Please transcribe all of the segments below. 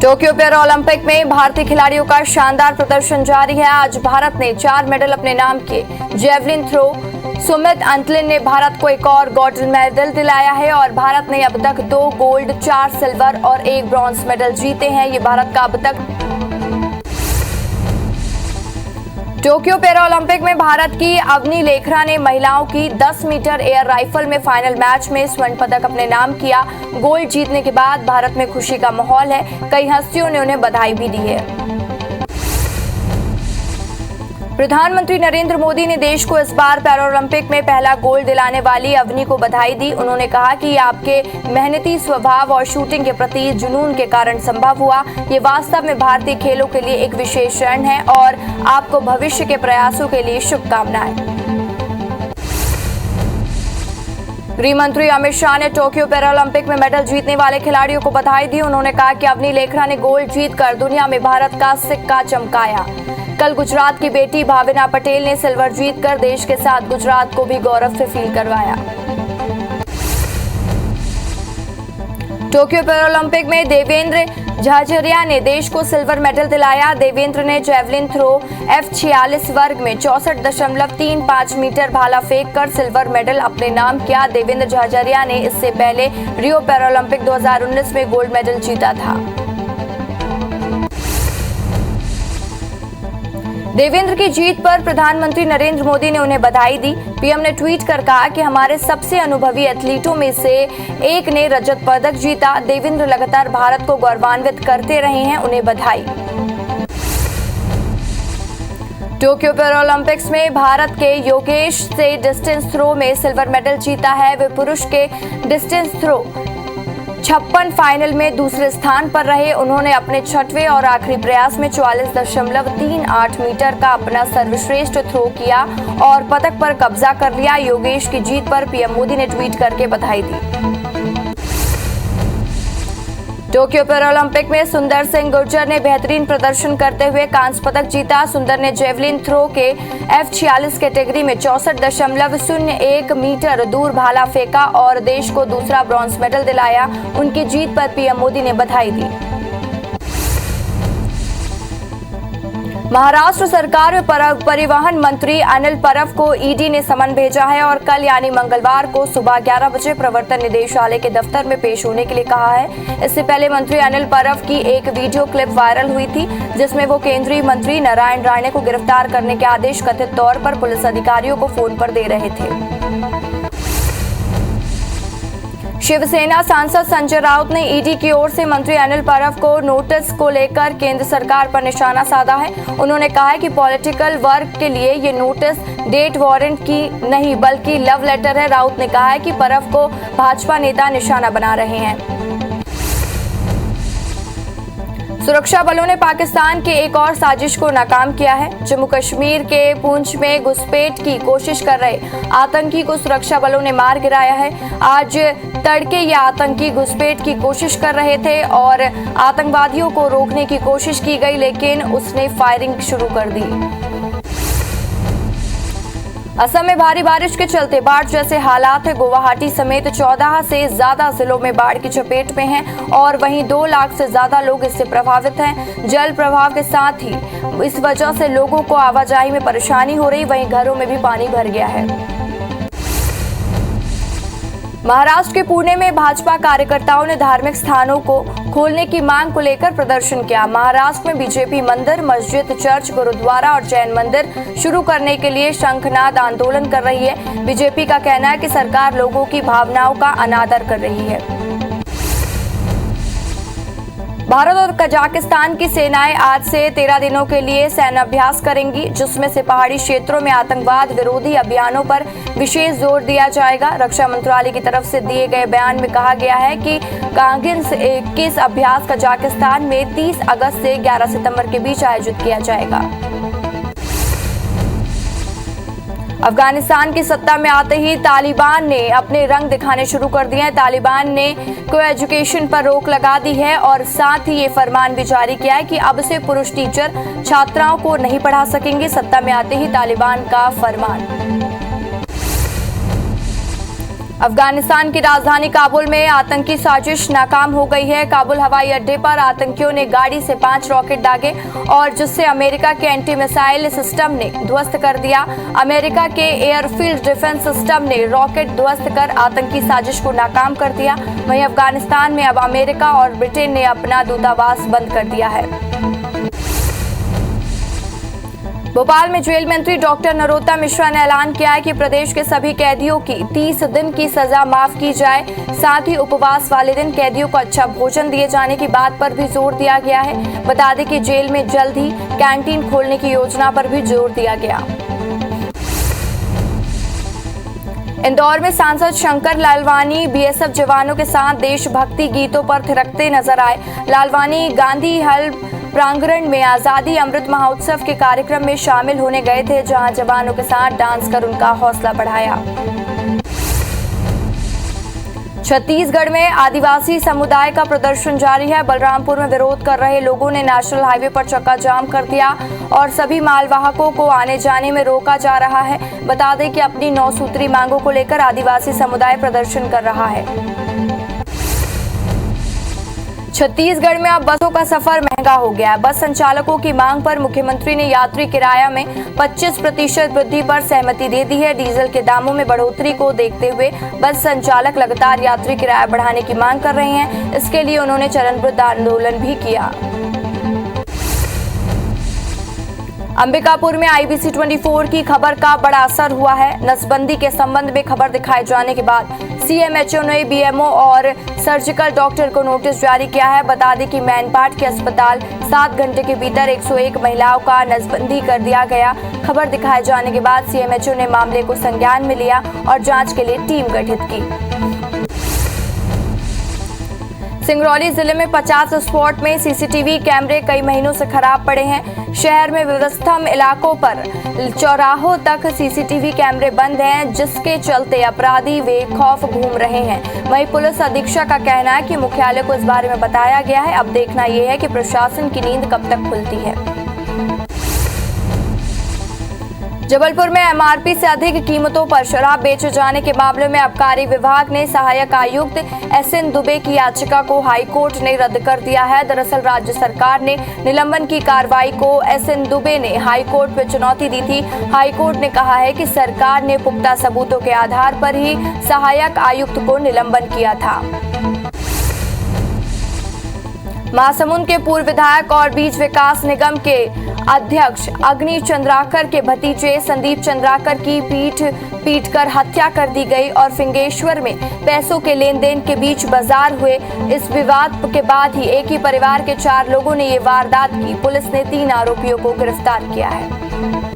Tokyo para Olympic में भारतीय खिलाड़ियों का शानदार प्रदर्शन जारी है। आज भारत ने 4 मेडल अपने नाम किए। जेवलिन थ्रो सुमित अंतलिन ने भारत को एक और गोल्ड मेडल दिलाया है और भारत ने अब तक 2 गोल्ड, 4 सिल्वर और 1 ब्रॉन्ज मेडल जीते हैं। ये भारत का अब तक टोक्यो पैरा ओलंपिक में भारत की अवनी लेखरा ने महिलाओं की 10 मीटर एयर राइफल में फाइनल मैच में स्वर्ण पदक अपने नाम किया। गोल्ड जीतने के बाद भारत में खुशी का माहौल है। कई हस्तियों ने उन्हें बधाई भी दी है। प्रधानमंत्री नरेंद्र मोदी ने देश को इस बार पैरा ओलंपिक में पहला गोल्ड दिलाने वाली अवनी को बधाई दी। उन्होंने कहा कि आपके मेहनती स्वभाव और शूटिंग के प्रति जुनून के कारण संभव हुआ। ये वास्तव में भारतीय खेलों के लिए एक विशेष क्षण है और आपको भविष्य के प्रयासों के लिए शुभकामनाएं। गृह मंत्री अमित शाह ने टोक्यो पैरा ओलंपिक में मेडल जीतने वाले खिलाड़ियों को बधाई दी। उन्होंने कहा कि अवनी लेखरा ने गोल्ड जीतकर दुनिया में भारत का सिक्का चमकाया। कल गुजरात की बेटी भाविना पटेल ने सिल्वर जीतकर देश के साथ गुजरात को भी गौरव से फील करवाया। टोक्यो पैरा ओलंपिक में देवेंद्र झाझरिया ने देश को सिल्वर मेडल दिलाया। देवेंद्र ने जेवलिन थ्रो F46 वर्ग में 64.35 मीटर भाला फेंक कर सिल्वर मेडल अपने नाम किया। देवेंद्र झाझरिया ने इससे पहले रियो पैरा ओलंपिक 2019 में गोल्ड मेडल जीता था। देवेंद्र की जीत पर प्रधानमंत्री नरेंद्र मोदी ने उन्हें बधाई दी। पीएम ने ट्वीट कर कहा कि हमारे सबसे अनुभवी एथलीटों में से एक ने रजत पदक जीता। देवेंद्र लगातार भारत को गौरवान्वित करते रहे हैं, उन्हें बधाई। टोक्यो पैरा ओलंपिक्स में भारत के योगेश से डिस्टेंस थ्रो में सिल्वर मेडल जीता है। वे पुरुष के डिस्टेंस थ्रो 56 फाइनल में दूसरे स्थान पर रहे। उन्होंने अपने 6वें और आखिरी प्रयास में 44.38 मीटर का अपना सर्वश्रेष्ठ थ्रो किया और पदक पर कब्जा कर लिया। योगेश की जीत पर पीएम मोदी ने ट्वीट करके बधाई दी। टोक्यो पैरा ओलंपिक में सुंदर सिंह गुर्जर ने बेहतरीन प्रदर्शन करते हुए कांस्य पदक जीता। सुंदर ने जेवलिन थ्रो के F46 कैटेगरी में 64.01 मीटर दूर भाला फेंका और देश को दूसरा ब्रॉन्ज मेडल दिलाया। उनकी जीत पर पीएम मोदी ने बधाई दी। महाराष्ट्र सरकार में परिवहन मंत्री अनिल परब को ईडी ने समन भेजा है और कल यानी मंगलवार को सुबह 11 बजे प्रवर्तन निदेशालय के दफ्तर में पेश होने के लिए कहा है। इससे पहले मंत्री अनिल परब की एक वीडियो क्लिप वायरल हुई थी जिसमें वो केंद्रीय मंत्री नारायण राणे को गिरफ्तार करने के आदेश कथित तौर पर पुलिस अधिकारियों को फोन पर दे रहे थे। शिवसेना सांसद संजय राउत ने ईडी की ओर से मंत्री अनिल परब को नोटिस को लेकर केंद्र सरकार पर निशाना साधा है। उन्होंने कहा है कि पॉलिटिकल वर्क के लिए ये नोटिस डेट वारंट की नहीं बल्कि लव लेटर है। राउत ने कहा है कि परब को भाजपा नेता निशाना बना रहे हैं। सुरक्षा बलों ने पाकिस्तान के एक और साजिश को नाकाम किया है। जम्मू कश्मीर के पुंछ में घुसपैठ की कोशिश कर रहे आतंकी को सुरक्षा बलों ने मार गिराया है। आज तड़के ये आतंकी घुसपैठ की कोशिश कर रहे थे और आतंकवादियों को रोकने की कोशिश की गई लेकिन उसने फायरिंग शुरू कर दी। असम में भारी बारिश के चलते बाढ़ जैसे हालात है। गुवाहाटी समेत 14 से ज्यादा जिलों में बाढ़ की चपेट में हैं और वहीं 2 लाख से ज्यादा लोग इससे प्रभावित हैं। जल प्रवाह के साथ ही इस वजह से लोगों को आवाजाही में परेशानी हो रही, वहीं घरों में भी पानी भर गया है। महाराष्ट्र के पुणे में भाजपा कार्यकर्ताओं ने धार्मिक स्थानों को खोलने की मांग को लेकर प्रदर्शन किया। महाराष्ट्र में बीजेपी मंदिर, मस्जिद, चर्च, गुरुद्वारा और जैन मंदिर शुरू करने के लिए शंखनाद आंदोलन कर रही है। बीजेपी का कहना है कि सरकार लोगों की भावनाओं का अनादर कर रही है। भारत और कजाकिस्तान की सेनाएं आज से 13 दिनों के लिए सैन्य अभ्यास करेंगी जिसमें से पहाड़ी क्षेत्रों में आतंकवाद विरोधी अभियानों पर विशेष जोर दिया जाएगा। रक्षा मंत्रालय की तरफ से दिए गए बयान में कहा गया है कि कारगिल से 21 अभ्यास कजाकिस्तान में 30 अगस्त से 11 सितंबर के बीच आयोजित किया जाएगा। अफगानिस्तान की सत्ता में आते ही तालिबान ने अपने रंग दिखाने शुरू कर दिए हैं। तालिबान ने को एजुकेशन पर रोक लगा दी है और साथ ही ये फरमान भी जारी किया है कि अब से पुरुष टीचर छात्राओं को नहीं पढ़ा सकेंगे। सत्ता में आते ही तालिबान का फरमान। अफगानिस्तान की राजधानी काबुल में आतंकी साजिश नाकाम हो गई है। काबुल हवाई अड्डे पर आतंकियों ने गाड़ी से 5 रॉकेट दागे और जिससे अमेरिका के एंटी मिसाइल सिस्टम ने ध्वस्त कर दिया। अमेरिका के एयरफील्ड डिफेंस सिस्टम ने रॉकेट ध्वस्त कर आतंकी साजिश को नाकाम कर दिया। वहीं अफगानिस्तान में अब अमेरिका और ब्रिटेन ने अपना दूतावास बंद कर दिया है। भोपाल में जेल मंत्री डॉक्टर नरोत्तम मिश्रा ने ऐलान किया है कि प्रदेश के सभी कैदियों की 30 दिन की सजा माफ की जाए। साथ ही उपवास वाले दिन कैदियों को अच्छा भोजन दिए जाने की बात पर भी जोर दिया गया है। बता दें कि जेल में जल्द ही कैंटीन खोलने की योजना पर भी जोर दिया गया। इंदौर में सांसद शंकर लालवानी बीएसएफ जवानों के साथ देशभक्ति गीतों पर थिरकते नजर आए। लालवानी गांधी हल प्रांगण में आजादी अमृत महोत्सव के कार्यक्रम में शामिल होने गए थे, जहां जवानों के साथ डांस कर उनका हौसला बढ़ाया। छत्तीसगढ़ में आदिवासी समुदाय का प्रदर्शन जारी है। बलरामपुर में विरोध कर रहे लोगों ने नेशनल हाईवे पर चक्का जाम कर दिया और सभी मालवाहकों को आने जाने में रोका जा रहा है। बता दें कि अपनी 9 सूत्री मांगों को लेकर आदिवासी समुदाय प्रदर्शन कर रहा है। छत्तीसगढ़ में अब बसों का सफर महंगा हो गया है। बस संचालकों की मांग पर मुख्यमंत्री ने यात्री किराया में 25% वृद्धि पर सहमति दे दी है। डीजल के दामों में बढ़ोतरी को देखते हुए बस संचालक लगातार यात्री किराया बढ़ाने की मांग कर रहे हैं। इसके लिए उन्होंने चरणबद्ध आंदोलन भी किया। अंबिकापुर में IBC 24 की खबर का बड़ा असर हुआ है। नसबंदी के संबंध में खबर दिखाए जाने के बाद CMHO ने BMO और सर्जिकल डॉक्टर को नोटिस जारी किया है। बता दें कि मैनपाट के अस्पताल 7 घंटे के भीतर 101 महिलाओं का नसबंदी कर दिया गया। खबर दिखाए जाने के बाद CMHO ने मामले को संज्ञान में लिया और जांच के लिए टीम गठित की। सिंगरौली जिले में 50 स्पॉट में CCTV कैमरे कई महीनों से खराब पड़े हैं। शहर में व्यवस्थम इलाकों पर चौराहों तक CCTV कैमरे बंद हैं, जिसके चलते अपराधी बेखौफ घूम रहे हैं। वहीं पुलिस अधीक्षक का कहना है कि मुख्यालय को इस बारे में बताया गया है। अब देखना यह है कि प्रशासन की नींद कब तक खुलती है। जबलपुर में MRP से अधिक कीमतों पर शराब बेचे जाने के मामले में आबकारी विभाग ने सहायक आयुक्त SN दुबे की याचिका को हाईकोर्ट ने रद्द कर दिया है। दरअसल राज्य सरकार ने निलंबन की कार्रवाई को SN दुबे ने हाईकोर्ट में चुनौती दी थी। हाईकोर्ट ने कहा है कि सरकार ने पुख्ता सबूतों के आधार पर ही सहायक आयुक्त को निलंबन किया था। महासमुंद के पूर्व विधायक और बीज विकास निगम के अध्यक्ष अग्नि चंद्राकर के भतीजे संदीप चंद्राकर की पीटकर हत्या कर दी गई और फिंगेश्वर में पैसों के लेन देन के बीच बाजार हुए। इस विवाद के बाद ही एक ही परिवार के 4 लोगों ने ये वारदात की। पुलिस ने 3 आरोपियों को गिरफ्तार किया है।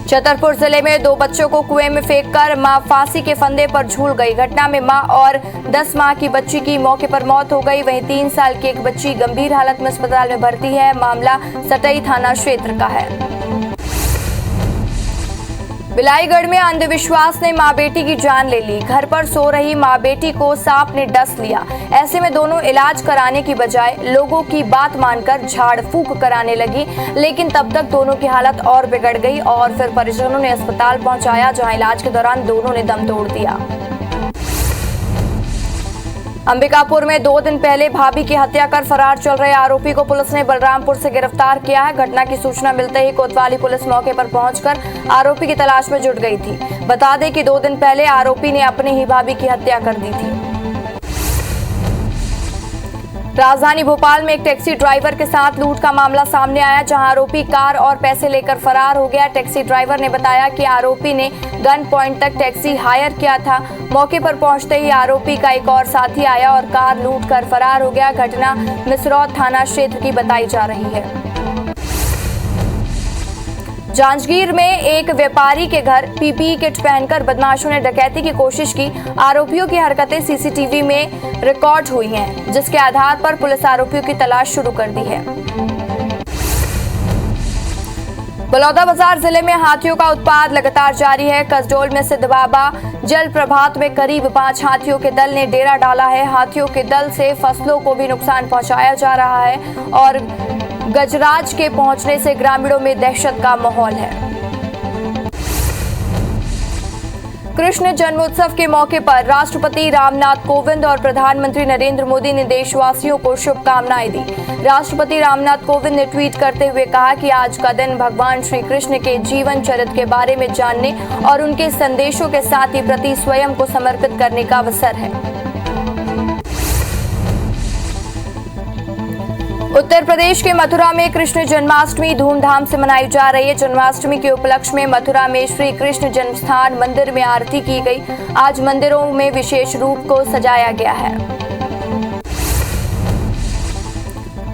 छतरपुर जिले में 2 बच्चों को कुएं में फेंककर मां फांसी के फंदे पर झूल गई। घटना में मां और 10 माह की बच्ची की मौके पर मौत हो गई। वहीं 3 साल की एक बच्ची गंभीर हालत में अस्पताल में भर्ती है। मामला सटई थाना क्षेत्र का है। बिलाईगढ़ में अंधविश्वास ने मां बेटी की जान ले ली। घर पर सो रही मां बेटी को सांप ने डस लिया। ऐसे में दोनों इलाज कराने की बजाय लोगों की बात मानकर झाड़ फूंक कराने लगी, लेकिन तब तक दोनों की हालत और बिगड़ गई और फिर परिजनों ने अस्पताल पहुंचाया, जहां इलाज के दौरान दोनों ने दम तोड़ दिया। अंबिकापुर में 2 दिन पहले भाभी की हत्या कर फरार चल रहे आरोपी को पुलिस ने बलरामपुर से गिरफ्तार किया है। घटना की सूचना मिलते ही कोतवाली पुलिस मौके पर पहुंचकर आरोपी की तलाश में जुट गई थी। बता दें कि 2 दिन पहले आरोपी ने अपनी ही भाभी की हत्या कर दी थी। राजधानी भोपाल में एक टैक्सी ड्राइवर के साथ लूट का मामला सामने आया, जहां आरोपी कार और पैसे लेकर फरार हो गया। टैक्सी ड्राइवर ने बताया कि आरोपी ने गन पॉइंट तक टैक्सी हायर किया था। मौके पर पहुंचते ही आरोपी का एक और साथी आया और कार लूट कर फरार हो गया। घटना मिसरौद थाना क्षेत्र की बताई जा रही है। जांजगीर में एक व्यापारी के घर PPE किट पहनकर बदमाशों ने डकैती की कोशिश की। आरोपियों की हरकतें CCTV में रिकॉर्ड हुई हैं, जिसके आधार पर पुलिस आरोपियों की तलाश शुरू कर दी है। बलौदाबाजार जिले में हाथियों का उत्पात लगातार जारी है। कसडोल में सिद्ध बाबा जल प्रभात में करीब 5 हाथियों के दल ने डेरा डाला है। हाथियों के दल से फसलों को भी नुकसान पहुंचाया जा रहा है और गजराज के पहुंचने से ग्रामीणों में दहशत का माहौल है। कृष्ण जन्मोत्सव के मौके पर राष्ट्रपति रामनाथ कोविंद और प्रधानमंत्री नरेंद्र मोदी ने देशवासियों को शुभकामनाएं दी। राष्ट्रपति रामनाथ कोविंद ने ट्वीट करते हुए कहा कि आज का दिन भगवान श्री कृष्ण के जीवन चरित्र के बारे में जानने और उनके संदेशों के साथ ही प्रति स्वयं को समर्पित करने का अवसर है। उत्तर प्रदेश के मथुरा में कृष्ण जन्माष्टमी धूमधाम से मनाई जा रही है। जन्माष्टमी के उपलक्ष्य में मथुरा में श्री कृष्ण जन्मस्थान मंदिर में आरती की गई। आज मंदिरों में विशेष रूप को सजाया गया है।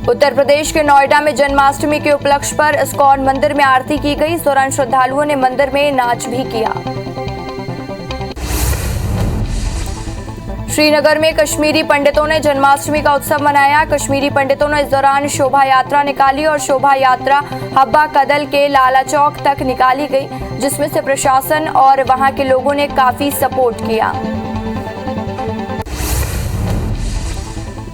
उत्तर प्रदेश के नोएडा में जन्माष्टमी के उपलक्ष्य पर इस्कॉन मंदिर में आरती की गई। इस दौरान श्रद्धालुओं ने मंदिर में नाच भी किया। श्रीनगर में कश्मीरी पंडितों ने जन्माष्टमी का उत्सव मनाया। कश्मीरी पंडितों ने इस दौरान शोभा यात्रा निकाली और शोभा यात्रा हब्बा कदल के लाला चौक तक निकाली गई, जिसमें से प्रशासन और वहां के लोगों ने काफी सपोर्ट किया।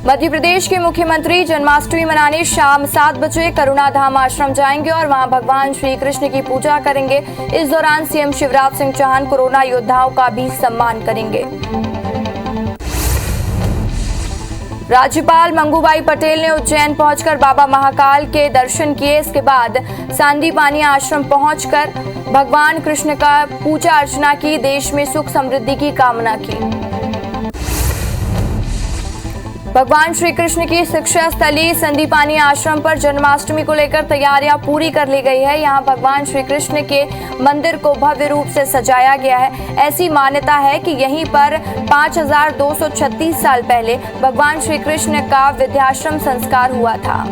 मध्य प्रदेश के मुख्यमंत्री जन्माष्टमी मनाने शाम 7 बजे करुणा धाम आश्रम जाएंगे और वहां भगवान श्री कृष्ण की पूजा करेंगे। इस दौरान सीएम शिवराज सिंह चौहान कोरोना योद्धाओं का भी सम्मान करेंगे। राज्यपाल मंगूबाई पटेल ने उज्जैन पहुंचकर बाबा महाकाल के दर्शन किए। इसके बाद सांदीपानी आश्रम पहुंचकर भगवान कृष्ण का पूजा अर्चना की, देश में सुख समृद्धि की कामना की। भगवान श्री कृष्ण की शिक्षा स्थली संदीपानी आश्रम पर जन्माष्टमी को लेकर तैयारियां पूरी कर ली गई है। यहां भगवान श्री कृष्ण के मंदिर को भव्य रूप से सजाया गया है। ऐसी मान्यता है कि यहीं पर 5236 साल पहले भगवान श्री कृष्ण का विद्याश्रम संस्कार हुआ था।